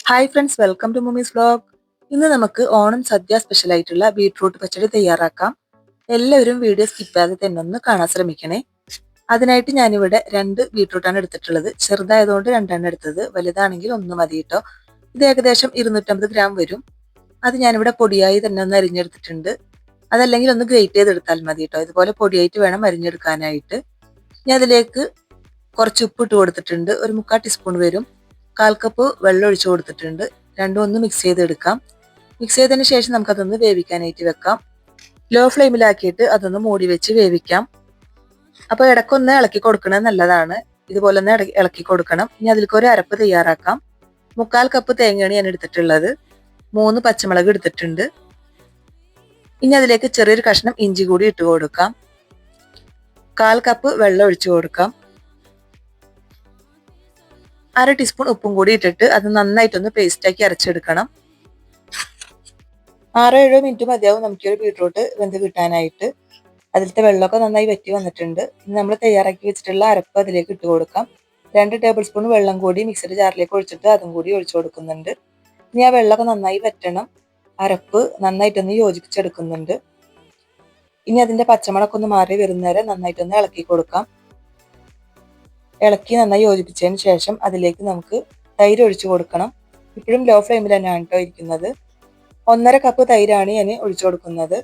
Hi friends, welcome to Mumee's vlog. ഇന്ന് നമുക്ക് Onam sadhya special ആയിട്ടുള്ള ബീട്രൂട്ട് പച്ചടി തയ്യാറാക്കാം. എല്ലാവരും വീഡിയോ സ്കിപ്പ് ചെയ്യാതെ തന്നെ ഒന്ന് കാണാൻ ശ്രമിക്കണേ. അതിനായിട്ട് ഞാനിവിടെ 2 ബീട്രൂട്ടാണ് എടുത്തിട്ടുള്ളത്. ചെറുതായതുകൊണ്ട് 2 എടുത്തത്, വലുതാണെങ്കിൽ 1 മതി കേട്ടോ. ഇത് ഏകദേശം 250 ഗ്രാം വരും. അത് ഞാനിവിടെ പൊടിയായി തന്നെ ഒന്ന് അരിഞ്ഞെടുത്തിട്ടുണ്ട്. അതല്ലെങ്കിൽ ഒന്ന് ഗ്രേറ്റ് ചെയ്തെടുത്താൽ മതി കേട്ടോ. ഇതുപോലെ പൊടിയായിട്ട് വേണം അരിഞ്ഞെടുക്കാനായിട്ട്. ഞാൻ അതിലേക്ക് കുറച്ച് ഉപ്പ് ഇട്ട് കൊടുത്തിട്ടുണ്ട്. ഒരു 3/4 ടീസ്പൂൺ വരും. 1/4 കപ്പ് വെള്ളം ഒഴിച്ചു കൊടുത്തിട്ടുണ്ട്. രണ്ടും ഒന്ന് മിക്സ് ചെയ്തെടുക്കാം. മിക്സ് ചെയ്തതിന് ശേഷം നമുക്കതൊന്ന് വേവിക്കാനായിട്ട് വെക്കാം. ലോ ഫ്ലെയിമിലാക്കിയിട്ട് അതൊന്ന് മൂടി വെച്ച് വേവിക്കാം. അപ്പോൾ ഇടയ്ക്കൊന്ന് ഇളക്കി കൊടുക്കുന്നത് നല്ലതാണ്. ഇതുപോലെ ഒന്ന് ഇളക്കി കൊടുക്കണം. ഇനി അതിലേക്ക് ഒരു അരപ്പ് തയ്യാറാക്കാം. 3/4 കപ്പ് തേങ്ങയാണ് ഞാൻ എടുത്തിട്ടുള്ളത്. 3 പച്ചമുളക് എടുത്തിട്ടുണ്ട്. ഇനി അതിലേക്ക് ചെറിയൊരു കഷ്ണം ഇഞ്ചി കൂടി ഇട്ട് കൊടുക്കാം. 1/4 കപ്പ് വെള്ളം ഒഴിച്ചു കൊടുക്കാം. 1/2 ടീസ്പൂൺ ഉപ്പും കൂടി ഇട്ടിട്ട് അത് നന്നായിട്ടൊന്ന് പേസ്റ്റാക്കി അരച്ചെടുക്കണം. 6-7 മിനിറ്റ് മതിയാവും നമുക്ക് ഒരു ബീട്രൂട്ട് വെന്ത് കിട്ടാനായിട്ട്. അതിലത്തെ വെള്ളമൊക്കെ നന്നായി വറ്റി വന്നിട്ടുണ്ട്. ഇനി നമ്മൾ തയ്യാറാക്കി വെച്ചിട്ടുള്ള അരപ്പ് അതിലേക്ക് ഇട്ട് കൊടുക്കാം. 2 ടേബിൾ സ്പൂൺ വെള്ളം കൂടി മിക്സിയുടെ ജാറിലേക്ക് ഒഴിച്ചിട്ട് അതും കൂടി ഒഴിച്ചു കൊടുക്കുന്നുണ്ട്. ഇനി ആ വെള്ളമൊക്കെ നന്നായി വറ്റണം. അരപ്പ് നന്നായിട്ടൊന്ന് യോജിപ്പിച്ചെടുക്കുന്നുണ്ട്. ഇനി അതിന്റെ പച്ചമണമൊക്കെ ഒന്ന് മാറി വരുന്നവരെ നന്നായിട്ടൊന്ന് ഇളക്കി കൊടുക്കാം. ഇളക്കി നന്നായി യോജിപ്പിച്ചതിന് ശേഷം അതിലേക്ക് നമുക്ക് തൈര് ഒഴിച്ചു കൊടുക്കണം. ഇപ്പോഴും ലോ ഫ്ലെയിമിൽ തന്നെയാണ് കേട്ടോ ഇരിക്കുന്നത്. 1/2 കപ്പ് തൈരാണ് ഞാൻ ഒഴിച്ചു കൊടുക്കുന്നത്.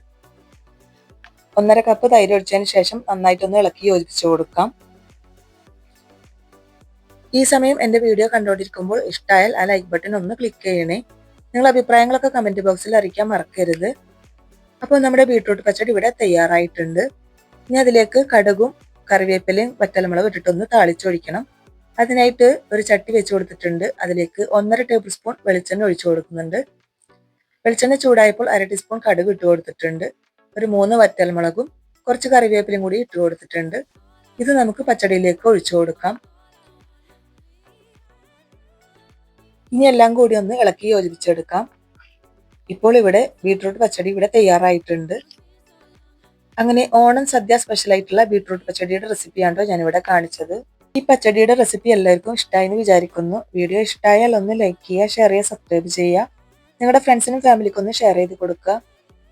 1/2 കപ്പ് തൈര് ഒഴിച്ചതിന് ശേഷം നന്നായിട്ടൊന്ന് ഇളക്കി യോജിപ്പിച്ചു കൊടുക്കാം. ഈ സമയം എൻ്റെ വീഡിയോ കണ്ടുകൊണ്ടിരിക്കുമ്പോൾ ഇഷ്ടമായാൽ ആ ലൈക്ക് ബട്ടൺ ഒന്ന് ക്ലിക്ക് ചെയ്യണേ. നിങ്ങളുടെ അഭിപ്രായങ്ങളൊക്കെ കമന്റ് ബോക്സിൽ അറിയിക്കാൻ മറക്കരുത്. അപ്പോൾ നമ്മുടെ ബീട്രൂട്ട് പച്ചടി ഇവിടെ തയ്യാറായിട്ടുണ്ട്. ഇനി അതിലേക്ക് കടുകും കറിവേപ്പിലയും വറ്റൽമുളകും ഇട്ടിട്ടൊന്ന് താളിച്ചൊഴിക്കണം. അതിനായിട്ട് ഒരു ചട്ടി വെച്ച് കൊടുത്തിട്ടുണ്ട്. അതിലേക്ക് 1/2 ടേബിൾ സ്പൂൺ വെളിച്ചെണ്ണ ഒഴിച്ചു കൊടുക്കുന്നുണ്ട്. വെളിച്ചെണ്ണ ചൂടായപ്പോൾ 1/2 ടീസ്പൂൺ കടുക് ഇട്ട് കൊടുത്തിട്ടുണ്ട്. ഒരു 3 വറ്റൽമുളകും കുറച്ച് കറിവേപ്പിലയും കൂടി ഇട്ട് കൊടുത്തിട്ടുണ്ട്. ഇത് നമുക്ക് പച്ചടിയിലേക്ക് ഒഴിച്ചു കൊടുക്കാം. ഇനി എല്ലാം കൂടി ഒന്ന് ഇളക്കി യോജിപ്പിച്ചെടുക്കാം. ഇപ്പോൾ ഇവിടെ ബീട്രൂട്ട് പച്ചടി ഇവിടെ തയ്യാറായിട്ടുണ്ട്. അങ്ങനെ ഓണം സദ്യ സ്പെഷ്യൽ ആയിട്ടുള്ള ബീട്രൂട്ട് പച്ചടിയുടെ റെസിപ്പിയാണോ ഞാനിവിടെ കാണിച്ചത്. ഈ പച്ചടിയുടെ റെസിപ്പി എല്ലാവർക്കും ഇഷ്ടമായെന്ന് വിചാരിക്കുന്നു. വീഡിയോ ഇഷ്ടമായാൽ ഒന്ന് ലൈക്ക് ചെയ്യുക, ഷെയർ ചെയ്യുക, സബ്സ്ക്രൈബ് ചെയ്യുക. നിങ്ങളുടെ ഫ്രണ്ട്സിനും ഫാമിലിക്കും ഒന്ന് ഷെയർ ചെയ്ത് കൊടുക്കുക.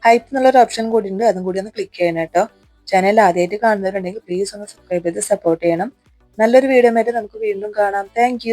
ഹൈപ്പ് എന്നുള്ളൊരു ഓപ്ഷൻ കൂടി ഉണ്ട്, അതും കൂടി ഒന്ന് ക്ലിക്ക് ചെയ്യണം കേട്ടോ. ചാനൽ ആദ്യമായിട്ട് കാണുന്നവരുണ്ടെങ്കിൽ പ്ലീസ് ഒന്ന് സബ്സ്ക്രൈബ് ചെയ്ത് സപ്പോർട്ട് ചെയ്യണം. നല്ലൊരു വീഡിയോ ആയിട്ട് നമുക്ക് വീണ്ടും കാണാം. താങ്ക്